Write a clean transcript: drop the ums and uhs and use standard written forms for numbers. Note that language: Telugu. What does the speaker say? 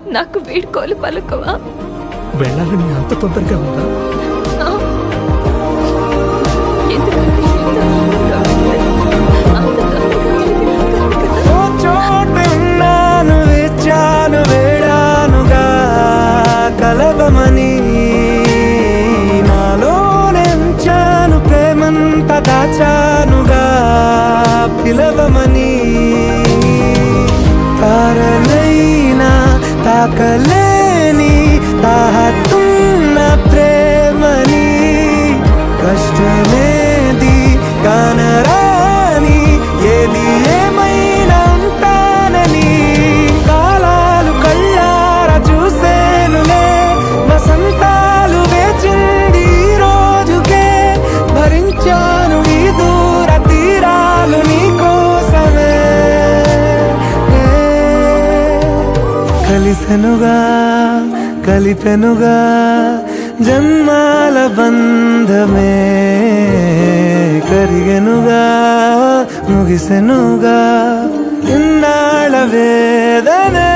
నాకు వీడ్కోలు పలుకవా? వెళ్ళాలని అంత తొందరగా ఉందా? ఎందుకంటే ఇంత ఆనందంగా వెళ్ళలేదు. అంత తొందరగా వెళ్ళిపోయాను కదా. ఓ చోటున్నాను వేచాను వేడానుగా కలవమని నాలో నెంచాను ప్రేమంత దాచానుగా పిలవమని తారలైనా తాకలేని తాహతున్న ప్రేమని కష్టమేది కానరాని ఏది ఏమైనా ఉంటానని కాలాలు కళ్ళార చూసేనులే వసంతాలు వేచింది ఈ రోజుకే భరించాను ఈ దూర తీరాలు నీ కోసమే కలిసెనుగా కలిపెనుగా జన్మాల బంధమే కరిగెనుగా ముగిసెనుగా ఇన్నాళ్ళ వేదనే